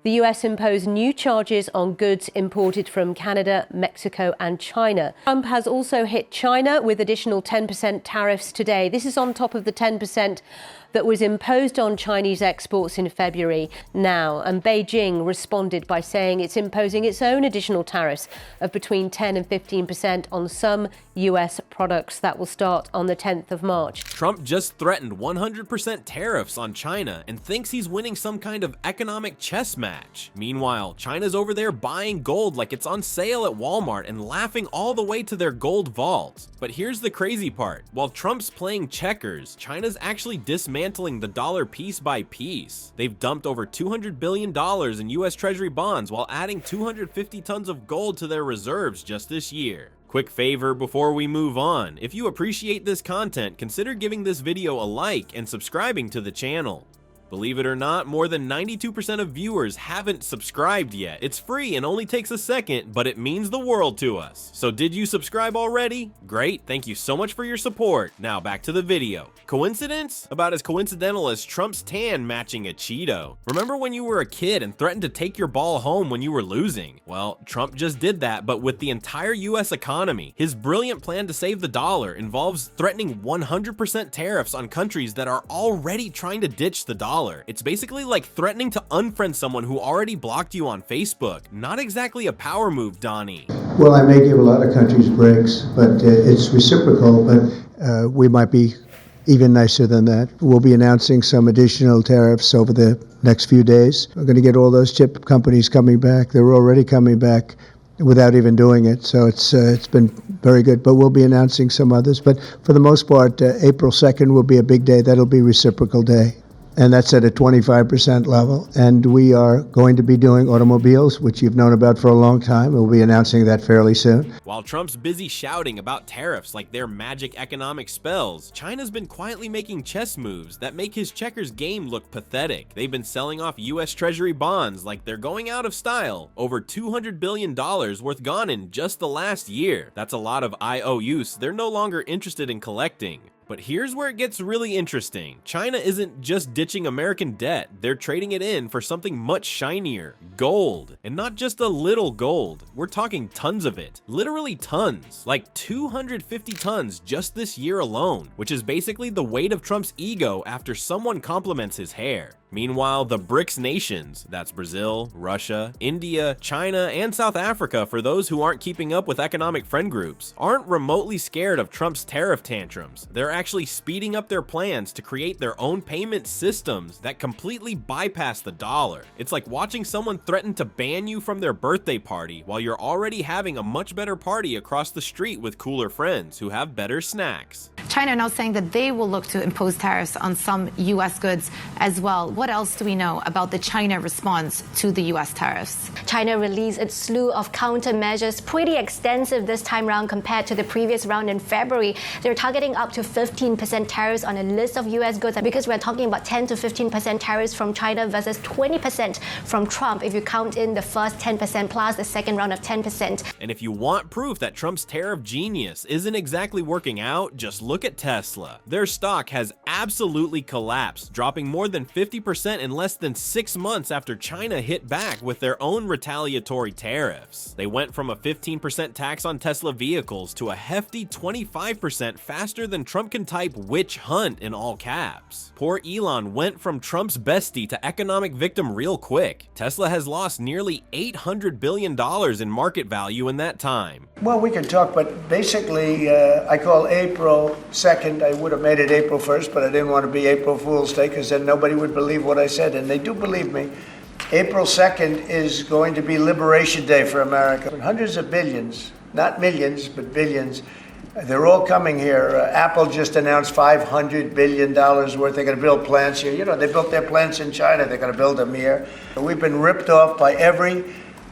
The US imposed new charges on goods imported from Canada, Mexico and China. Trump has also hit China with additional 10% tariffs today. This is on top of the 10% that was imposed on Chinese exports in February now. And Beijing responded by saying it's imposing its own additional tariffs of between 10 and 15% on some US products. That will start on the 10th of March. Trump just threatened 100% tariffs on China and thinks he's winning some kind of economic chess match. Meanwhile, China's over there buying gold like it's on sale at Walmart and laughing all the way to their gold vault. But here's the crazy part. While Trump's playing checkers, China's actually dismantling the dollar piece by piece. They've dumped over $200 billion in US Treasury bonds while adding 250 tons of gold to their reserves just this year. Quick favor before we move on, if you appreciate this content, consider giving this video a like and subscribing to the channel. Believe it or not, more than 92% of viewers haven't subscribed yet. It's free and only takes a second, but it means the world to us. So did you subscribe already? Great, thank you so much for your support. Now back to the video. Coincidence? About as coincidental as Trump's tan matching a Cheeto. Remember when you were a kid and threatened to take your ball home when you were losing? Well, Trump just did that, but with the entire US economy. His brilliant plan to save the dollar involves threatening 100% tariffs on countries that are already trying to ditch the dollar. It's basically like threatening to unfriend someone who already blocked you on Facebook. Not exactly a power move, Donnie. Well, I may give a lot of countries breaks, but it's reciprocal, but we might be even nicer than that. We'll be announcing some additional tariffs over the next few days. We're going to get all those chip companies coming back. They're already coming back without even doing it, so it's been very good, but we'll be announcing some others. But for the most part, April 2nd will be a big day. That'll be reciprocal day. And that's at a 25% level. And we are going to be doing automobiles, which you've known about for a long time. We'll be announcing that fairly soon. While Trump's busy shouting about tariffs like they're magic economic spells, China's been quietly making chess moves that make his checkers game look pathetic. They've been selling off US Treasury bonds like they're going out of style. Over $200 billion worth gone in just the last year. That's a lot of IOUs they're no longer interested in collecting. But here's where it gets really interesting. China isn't just ditching American debt, they're trading it in for something much shinier, gold. And not just a little gold, we're talking tons of it. Literally tons, like 250 tons just this year alone, which is basically the weight of Trump's ego after someone compliments his hair. Meanwhile, the BRICS nations, that's Brazil, Russia, India, China, and South Africa for those who aren't keeping up with economic friend groups, aren't remotely scared of Trump's tariff tantrums. They're actually speeding up their plans to create their own payment systems that completely bypass the dollar. It's like watching someone threaten to ban you from their birthday party while you're already having a much better party across the street with cooler friends who have better snacks. China now saying that they will look to impose tariffs on some U.S. goods as well. What else do we know about the China response to the U.S. tariffs? China released its slew of countermeasures, pretty extensive this time round compared to the previous round in February. They're targeting up to 15% tariffs on a list of U.S. goods, because we're talking about 10 to 15% tariffs from China versus 20% from Trump if you count in the first 10% plus the second round of 10%. And if you want proof that Trump's tariff genius isn't exactly working out, just look at Tesla. Their stock has absolutely collapsed, dropping more than 50% in less than 6 months after China hit back with their own retaliatory tariffs. They went from a 15% tax on Tesla vehicles to a hefty 25% faster than Trump can type "witch hunt" in all caps. Poor Elon went from Trump's bestie to economic victim real quick. Tesla has lost nearly $800 billion in market value in that time. Well, we can talk, but basically, I call April 2nd. I would have made it April 1st, but I didn't want to be April Fool's Day because then nobody would believe what I said, and they do believe me. April 2nd is going to be Liberation Day for America. Hundreds of billions, not millions, but billions. They're all coming here. Apple just announced $500 billion worth. They're going to build plants here. You know, they built their plants in China. They're going to build them here. We've been ripped off by every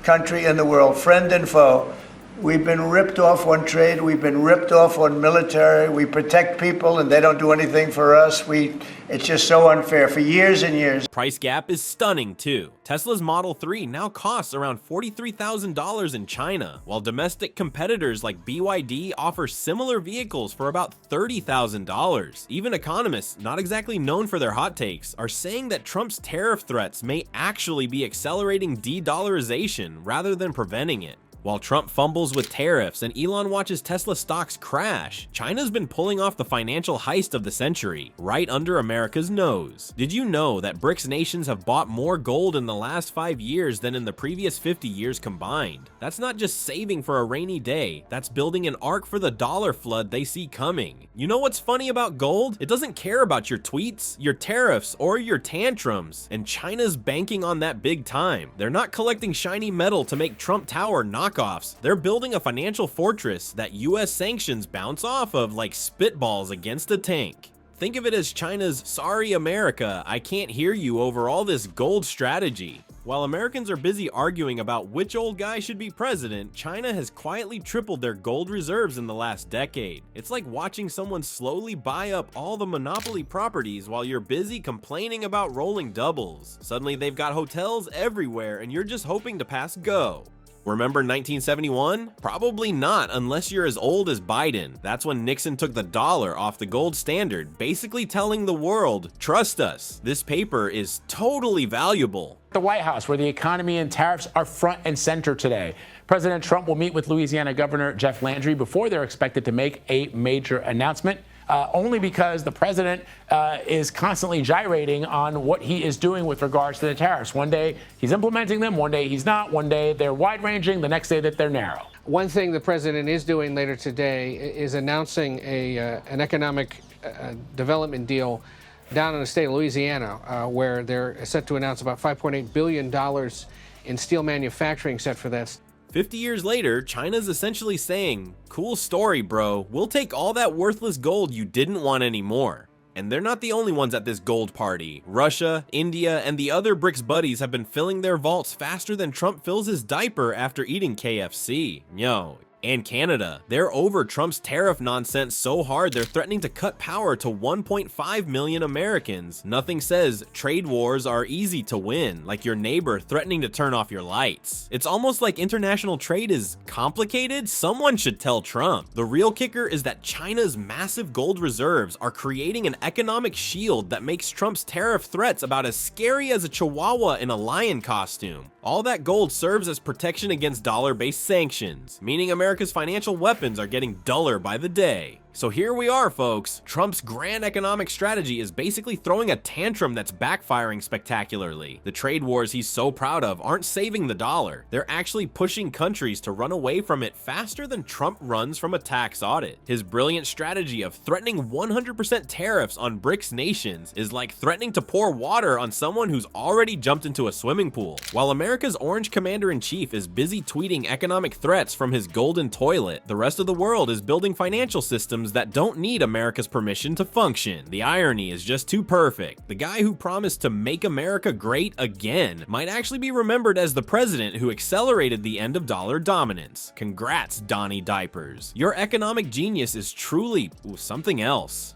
country in the world, friend and foe. We've been ripped off on trade. We've been ripped off on military. We protect people and they don't do anything for us. It's just so unfair for years and years. Price gap is stunning too. Tesla's Model 3 now costs around $43,000 in China, while domestic competitors like BYD offer similar vehicles for about $30,000. Even economists, not exactly known for their hot takes, are saying that Trump's tariff threats may actually be accelerating de-dollarization rather than preventing it. While Trump fumbles with tariffs and Elon watches Tesla stocks crash, China's been pulling off the financial heist of the century, right under America's nose. Did you know that BRICS nations have bought more gold in the last 5 years than in the previous 50 years combined? That's not just saving for a rainy day, that's building an ark for the dollar flood they see coming. You know what's funny about gold? It doesn't care about your tweets, your tariffs, or your tantrums, and China's banking on that big time. They're not collecting shiny metal to make Trump Tower knockoffs. They're building a financial fortress that US sanctions bounce off of like spitballs against a tank. Think of it as China's "Sorry America, I can't hear you" over all this gold strategy. While Americans are busy arguing about which old guy should be president, China has quietly tripled their gold reserves in the last decade. It's like watching someone slowly buy up all the monopoly properties while you're busy complaining about rolling doubles. Suddenly they've got hotels everywhere and you're just hoping to pass go. Remember 1971? Probably not unless you're as old as Biden. That's when Nixon took the dollar off the gold standard, basically telling the world, trust us, this paper is totally valuable. The White House, where the economy and tariffs are front and center today. President Trump will meet with Louisiana Governor Jeff Landry before they're expected to make a major announcement. Only because the president is constantly gyrating on what he is doing with regards to the tariffs. One day he's implementing them, one day he's not, one day they're wide-ranging, the next day that they're narrow. One thing the president is doing later today is announcing an economic development deal down in the state of Louisiana, where they're set to announce about $5.8 billion in steel manufacturing set for that. 50 years later, China's essentially saying, cool story, bro. We'll take all that worthless gold you didn't want anymore. And they're not the only ones at this gold party. Russia, India, and the other BRICS buddies have been filling their vaults faster than Trump fills his diaper after eating KFC. Yo. And Canada. They're over Trump's tariff nonsense so hard they're threatening to cut power to 1.5 million Americans. Nothing says trade wars are easy to win, like your neighbor threatening to turn off your lights. It's almost like international trade is complicated. Someone should tell Trump. The real kicker is that China's massive gold reserves are creating an economic shield that makes Trump's tariff threats about as scary as a chihuahua in a lion costume. All that gold serves as protection against dollar-based sanctions, meaning America's financial weapons are getting duller by the day. So here we are, folks. Trump's grand economic strategy is basically throwing a tantrum that's backfiring spectacularly. The trade wars he's so proud of aren't saving the dollar. They're actually pushing countries to run away from it faster than Trump runs from a tax audit. His brilliant strategy of threatening 100% tariffs on BRICS nations is like threatening to pour water on someone who's already jumped into a swimming pool. While America's orange commander-in-chief is busy tweeting economic threats from his golden toilet, the rest of the world is building financial systems that don't need America's permission to function. The irony is just too perfect. The guy who promised to make America great again might actually be remembered as the president who accelerated the end of dollar dominance. Congrats, Donnie Diapers. Your economic genius is truly something else.